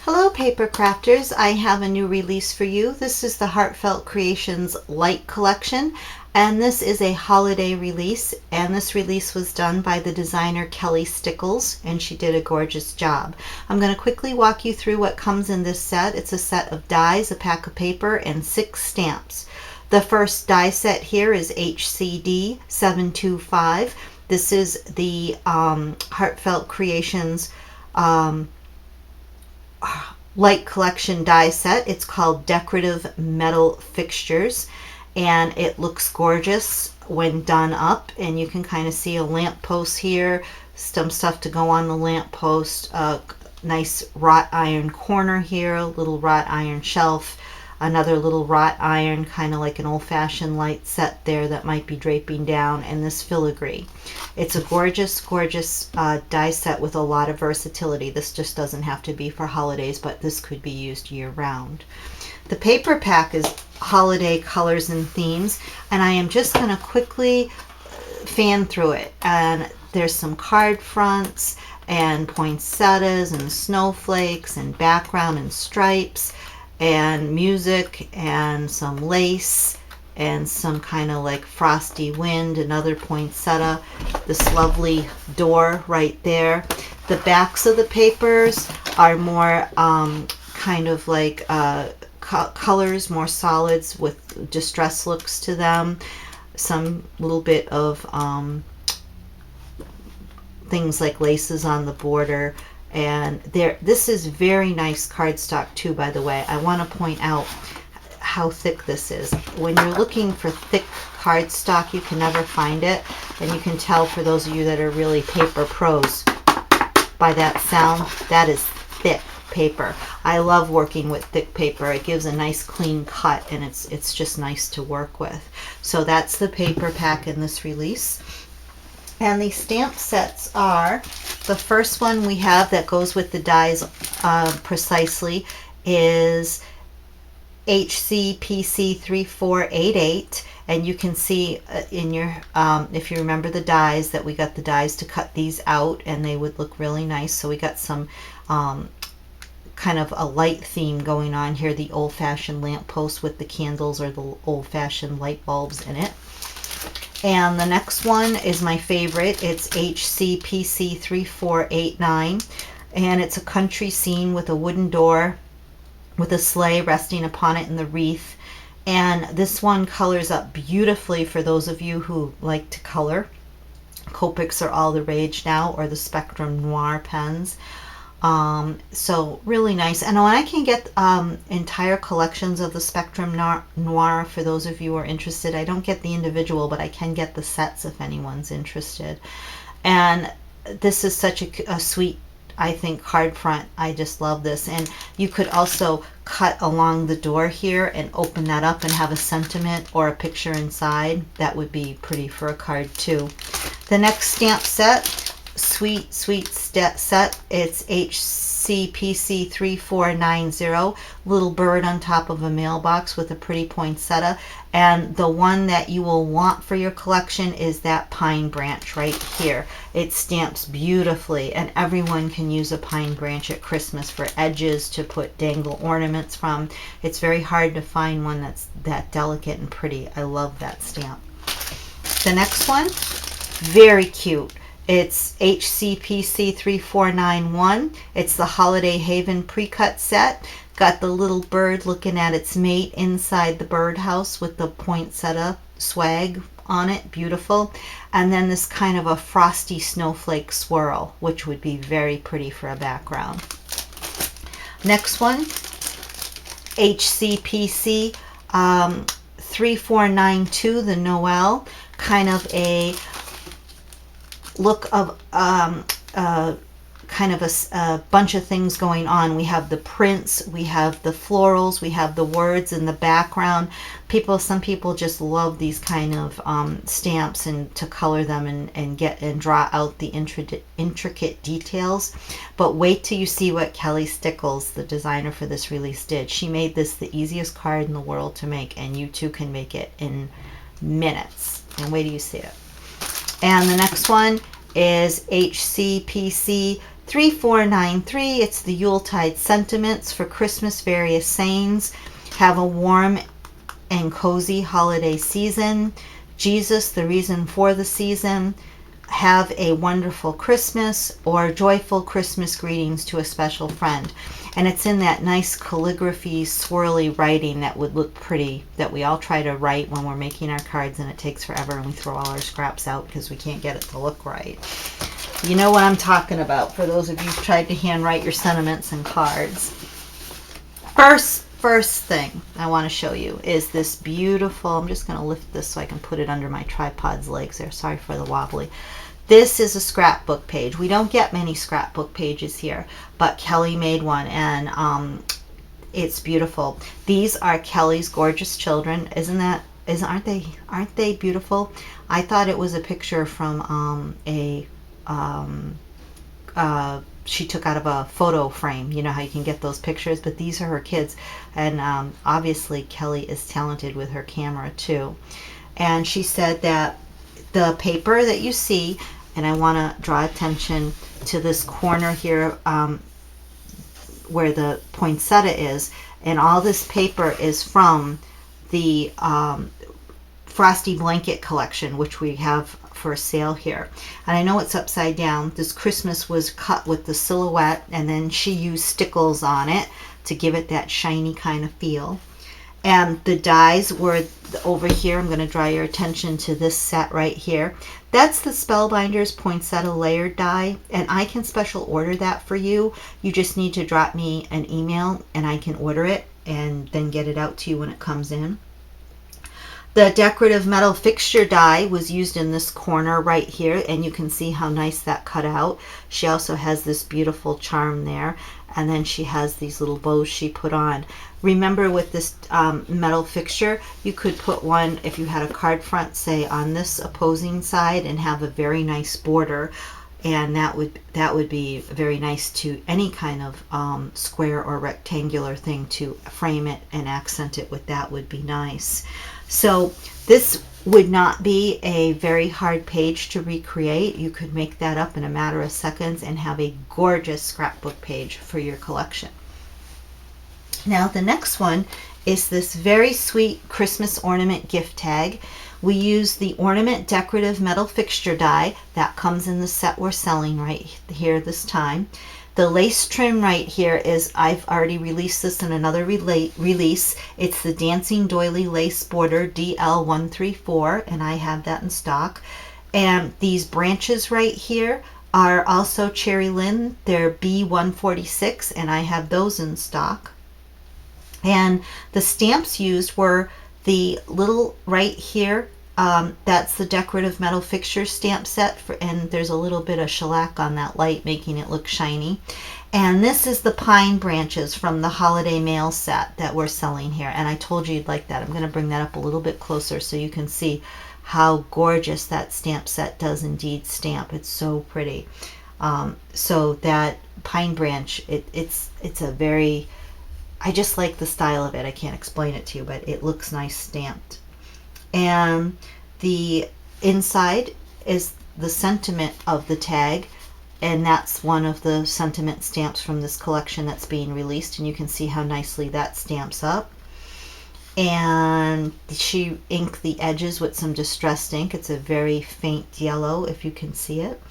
Hello paper crafters, I have a new release for you. This is the Heartfelt Creations Light Collection, and this is a holiday release, and this release was done by the designer Kelly Stickles, and she did a gorgeous job. I'm going to quickly walk you through what comes in this set. It's a set of dies, a pack of paper, and 6 stamps. The first die set here is HCPC3492. This is the Heartfelt Creations light collection die set. It's called Decorative Metal Fixtures, and it looks gorgeous when done up, and you can kind of see a lamp post here, some stuff to go on the lamp post, a nice wrought iron corner here, a little wrought iron shelf, another little wrought iron, kind of like an old-fashioned light set there that might be draping down, and this filigree. It's a gorgeous, gorgeous die set with a lot of versatility. This just doesn't have to be for holidays, but this could be used year-round. The paper pack is holiday colors and themes, and I am just going to quickly fan through it. And there's some card fronts and poinsettias and snowflakes and background and stripes and music and some lace and some kind of like frosty wind, another poinsettia, this lovely door right there. The backs of the papers are more kind of like colors, more solids with distress looks to them, some little bit of things like laces on the border. And this is very nice cardstock too, by the way. I want to point out how thick this is. When you're looking for thick cardstock, you can never find it, and you can tell, for those of you that are really paper pros, by that sound, that is thick paper. I love working with thick paper. It gives a nice clean cut, and it's just nice to work with. So that's the paper pack in this release. And the stamp sets are, the first one we have that goes with the dies precisely is HCPC3488, and you can see in your, if you remember the dies, that we got the dies to cut these out, and they would look really nice. So we got some kind of a light theme going on here, the old-fashioned lamp post with the candles or the old-fashioned light bulbs in it. And the next one is my favorite. It's HCPC3489, and it's a country scene with a wooden door with a sleigh resting upon it in the wreath. And this one colors up beautifully for those of you who like to color. Copics are all the rage now, or the Spectrum Noir pens. So really nice. And when I can get entire collections of the Spectrum Noir, for those of you who are interested, I don't get the individual, but I can get the sets if anyone's interested. And this is such a sweet, I think, card front. I just love this. And you could also cut along the door here and open that up and have a sentiment or a picture inside. That would be pretty for a card too. The next stamp set, sweet set, it's HCPC3490, little bird on top of a mailbox with a pretty poinsettia. And the one that you will want for your collection is that pine branch right here. It stamps beautifully, and everyone can use a pine branch at Christmas for edges to put dangle ornaments from. It's very hard to find one that's that delicate and pretty. I love that stamp. The next one, very cute. It's HCPC3491. It's the Holiday Haven pre-cut set. Got the little bird looking at its mate inside the birdhouse with the poinsettia swag on it. Beautiful. And then this kind of a frosty snowflake swirl, which would be very pretty for a background. Next one, HCPC3492, the Noel. Kind of a look of kind of a bunch of things going on. We have the prints, we have the florals, we have the words in the background. Some people just love these kind of stamps, and to color them and draw out the intricate details. But wait till you see what Kelly Stickles, the designer for this release, did. She made this the easiest card in the world to make, and you too can make it in minutes. And wait till you see it. And the next one is HCPC 3493, it's the Yuletide sentiments for Christmas, various sayings. Have a warm and cozy holiday season. Jesus, the reason for the season. Have a wonderful Christmas, or joyful Christmas greetings to a special friend. And it's in that nice calligraphy swirly writing that would look pretty, that we all try to write when we're making our cards, and it takes forever and we throw all our scraps out because we can't get it to look right. You know what I'm talking about, for those of you who've tried to handwrite your sentiments and cards. First thing I want to show you is this beautiful, I'm just going to lift this so I can put it under my tripod's legs there. Sorry for the wobbly. This is a scrapbook page. We don't get many scrapbook pages here, but Kelly made one, and it's beautiful. These are Kelly's gorgeous children. Aren't they beautiful? I thought it was a picture from she took out of a photo frame. You know how you can get those pictures, but these are her kids, and obviously Kelly is talented with her camera too. And she said that the paper that you see, and I want to draw attention to this corner here where the poinsettia is, and all this paper is from the Frosty Blanket collection, which we have for sale here. And I know it's upside down. This Christmas was cut with the silhouette, and then she used stickles on it to give it that shiny kind of feel. And the dies were over here. I'm going to draw your attention to this set right here. That's the Spellbinders Poinsettia Layered die, and I can special order that for you. You just need to drop me an email and I can order it and then get it out to you when it comes in. The decorative metal fixture die was used in this corner right here, and you can see how nice that cut out. She also has this beautiful charm there, and then she has these little bows she put on. Remember, with this metal fixture, you could put one, if you had a card front, say on this opposing side, and have a very nice border, and that would be very nice to any kind of square or rectangular thing to frame it and accent it with. That would be nice. So this would not be a very hard page to recreate. You could make that up in a matter of seconds and have a gorgeous scrapbook page for your collection. Now the next one is this very sweet Christmas ornament gift tag. We use the Ornament Decorative Metal Fixture die that comes in the set we're selling right here this time. The lace trim right here is, I've already released this in another release. It's the Dancing Doily Lace Border DL134, and I have that in stock. And these branches right here are also Cherry Lynn. They're B146, and I have those in stock. And the stamps used were the little right here. That's the decorative metal fixture stamp set, and there's a little bit of shellac on that light making it look shiny. And this is the pine branches from the holiday mail set that we're selling here, and I told you you'd like that. I'm going to bring that up a little bit closer so you can see how gorgeous that stamp set does indeed stamp. It's so pretty. So that pine branch, it's a very, I just like the style of it. I can't explain it to you, but it looks nice stamped. And the inside is the sentiment of the tag, and that's one of the sentiment stamps from this collection that's being released, and you can see how nicely that stamps up. And she inked the edges with some distressed ink. It's a very faint yellow, if you can see it.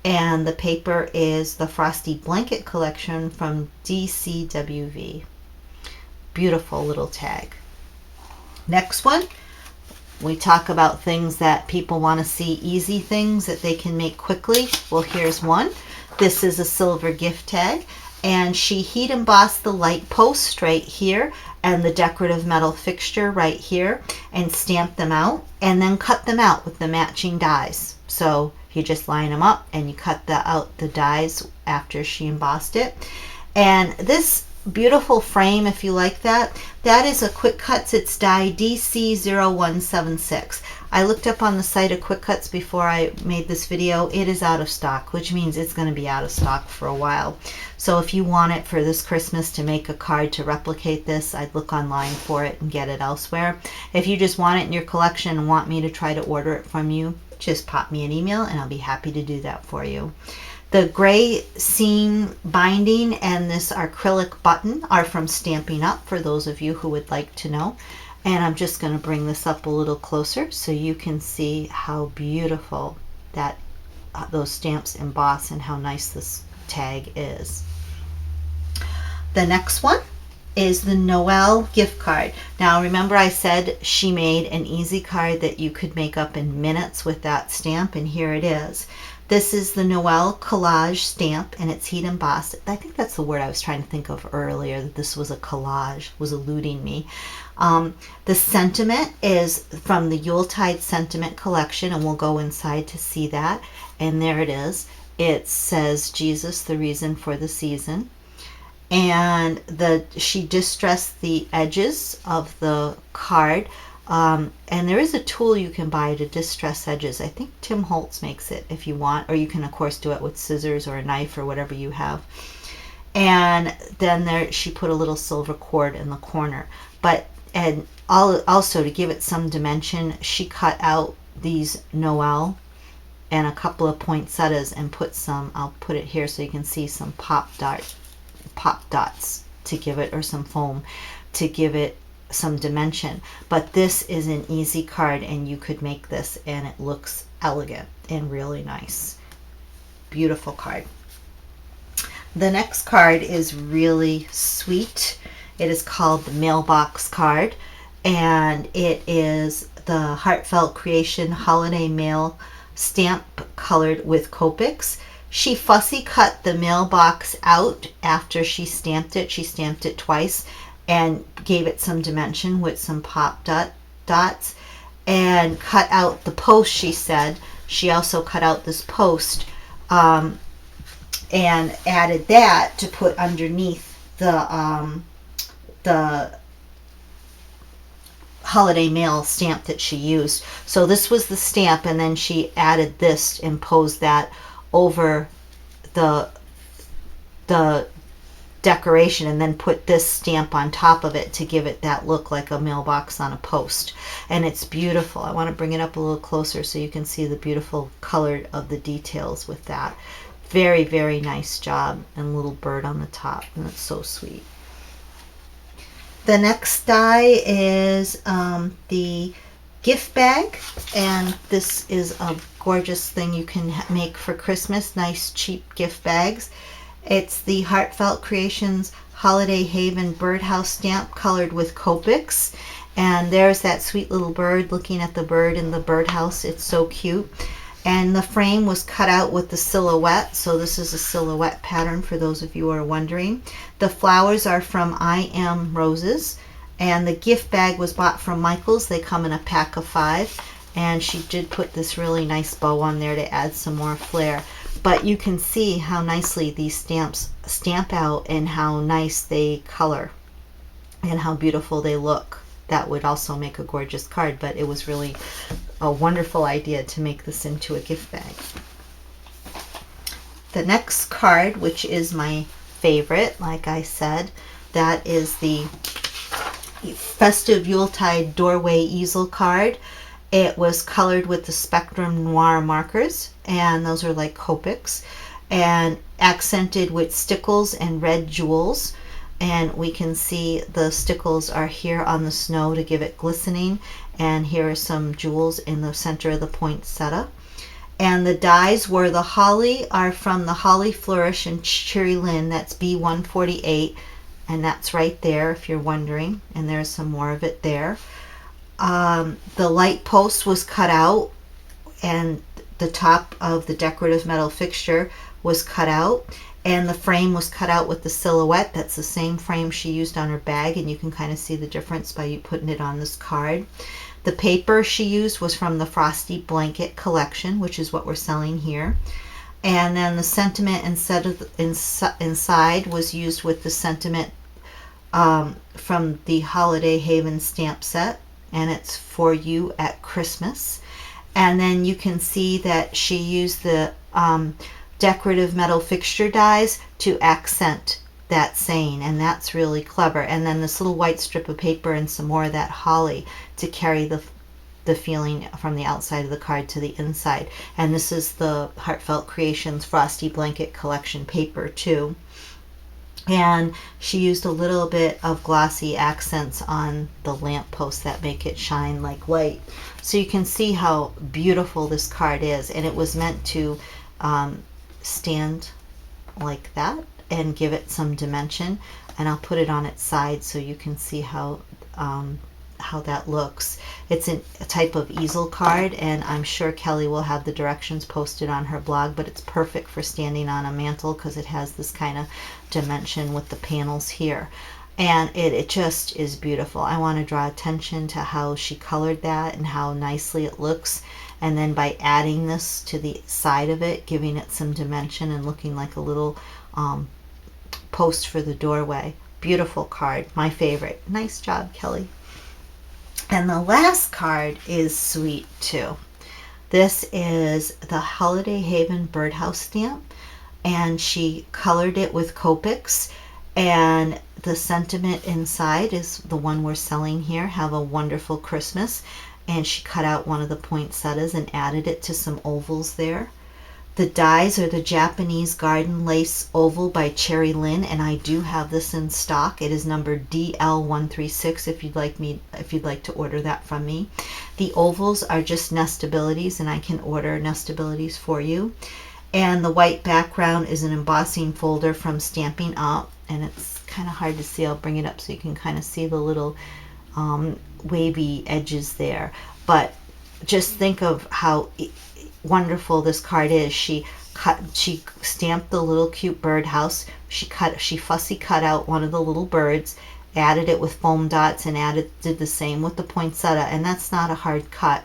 And the paper is the Frosty Blanket collection from DCWV. Beautiful little tag. Next one, we talk about things that people want to see, easy things that they can make quickly. Well, here's one. This is a silver gift tag, and she heat embossed the light post right here and the decorative metal fixture right here, and stamped them out, and then cut them out with the matching dies. So you just line them up and you cut out the dies after she embossed it. And this beautiful frame, if you like that, that is a Quick Cuts. It's die DC0176. I looked up on the site of Quick Cuts before I made this video. It is out of stock, which means it's going to be out of stock for a while. So if you want it for this Christmas to make a card to replicate this, I'd look online for it and get it elsewhere. If you just want it in your collection and want me to try to order it from you, just pop me an email and I'll be happy to do that for you. The gray seam binding and this acrylic button are from Stampin' Up! For those of you who would like to know. And I'm just going to bring this up a little closer so you can see how beautiful that those stamps emboss and how nice this tag is. The next one is the Noel gift card. Now remember I said she made an easy card that you could make up in minutes with that stamp, and here it is. This is the Noel collage stamp, and it's heat embossed. I think that's the word I was trying to think of earlier, that this was a collage, was eluding me. The sentiment is from the Yuletide Sentiment Collection, and we'll go inside to see that. And there it is. It says, Jesus, the reason for the season. And she distressed the edges of the card. And there is a tool you can buy to distress edges. I think Tim Holtz makes it if you want, or you can of course do it with scissors or a knife or whatever you have. And then there she put a little silver cord in the corner. And also to give it some dimension, she cut out these Noel and a couple of poinsettias and put some, I'll put it here so you can see, some pop dots to give it, or some foam to give it some dimension. But this is an easy card, and you could make this and it looks elegant and really nice. Beautiful card. The next card is really sweet. It is called the Mailbox card, and it is the Heartfelt Creation Holiday Mail stamp colored with Copics. She fussy cut the mailbox out after she stamped it. She stamped it twice and gave it some dimension with some pop dots, and cut out the post. She said she also cut out this post and added that to put underneath the holiday mail stamp that she used. So this was the stamp, and then she added this, imposed that over the decoration, and then put this stamp on top of it to give it that look like a mailbox on a post. And it's beautiful. I want to bring it up a little closer so you can see the beautiful color of the details with that. Very, very nice job, and little bird on the top, and it's so sweet. The next die is the gift bag, and this is a gorgeous thing you can make for Christmas. Nice cheap gift bags. It's the Heartfelt Creations Holiday Haven Birdhouse stamp colored with Copics, and there's that sweet little bird looking at the bird in the birdhouse. It's so cute. And the frame was cut out with the silhouette, so this is a silhouette pattern for those of you who are wondering. The flowers are from I Am Roses, and the gift bag was bought from Michael's. They come in a pack of 5, and she did put this really nice bow on there to add some more flair. But you can see how nicely these stamps stamp out and how nice they color and how beautiful they look. That would also make a gorgeous card, but it was really a wonderful idea to make this into a gift bag. The next card, which is my favorite, like I said, that is the Festive Yuletide Doorway Easel card. It was colored with the Spectrum Noir markers, and those are like Copics, and accented with stickles and red jewels. And we can see the stickles are here on the snow to give it glistening, and here are some jewels in the center of the poinsettia. And the dies were the holly are from the Holly Flourish and Cherry Lynn. That's B148, and that's right there if you're wondering, and there's some more of it there. The light post was cut out, and the top of the decorative metal fixture was cut out, and the frame was cut out with the silhouette. That's the same frame she used on her bag, and you can kind of see the difference by you putting it on this card. The paper she used was from the Frosty Blanket collection, which is what we're selling here. And then the sentiment inside was used with the sentiment from the Holiday Haven stamp set, and it's for you at Christmas. And then you can see that she used the decorative metal fixture dies to accent that saying, and that's really clever. And then this little white strip of paper and some more of that holly to carry the feeling from the outside of the card to the inside. And this is the Heartfelt Creations Frosty Blanket Collection paper too. And she used a little bit of glossy accents on the lamppost that make it shine like light. So you can see how beautiful this card is, and it was meant to stand like that and give it some dimension. And I'll put it on its side so you can see how that looks. It's a type of easel card, and I'm sure Kelly will have the directions posted on her blog, but it's perfect for standing on a mantle because it has this kind of dimension with the panels here. And it just is beautiful. I want to draw attention to how she colored that and how nicely it looks. And then by adding this to the side of it, giving it some dimension and looking like a little post for the doorway. Beautiful card. My favorite. Nice job, Kelly. And the last card is sweet too. This is the Holiday Haven Birdhouse stamp, and she colored it with Copics, and the sentiment inside is the one we're selling here, Have a Wonderful Christmas, and she cut out one of the poinsettias and added it to some ovals there. The dies are the Japanese Garden Lace Oval by Cherry Lynn, and I do have this in stock. It is number DL136 if you'd like to order that from me. The ovals are just nestabilities, and I can order nestabilities for you. And the white background is an embossing folder from Stampin' Up, and it's kind of hard to see. I'll bring it up so you can kind of see the little wavy edges there. But just think of how wonderful this card is. She stamped the little cute birdhouse. She fussy cut out one of the little birds, added it with foam dots, and did the same with the poinsettia, and that's not a hard cut.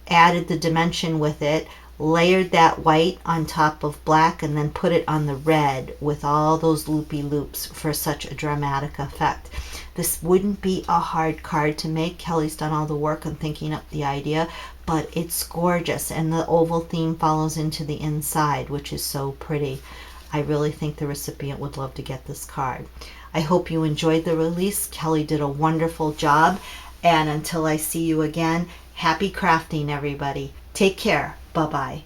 Added the dimension with it, layered that white on top of black, and then put it on the red with all those loopy loops for such a dramatic effect. This wouldn't be a hard card to make. Kelly's done all the work on thinking up the idea, but it's gorgeous, and the oval theme follows into the inside, which is so pretty. I really think the recipient would love to get this card. I hope you enjoyed the release. Kelly did a wonderful job, and until I see you again, happy crafting, everybody. Take care. Bye-bye.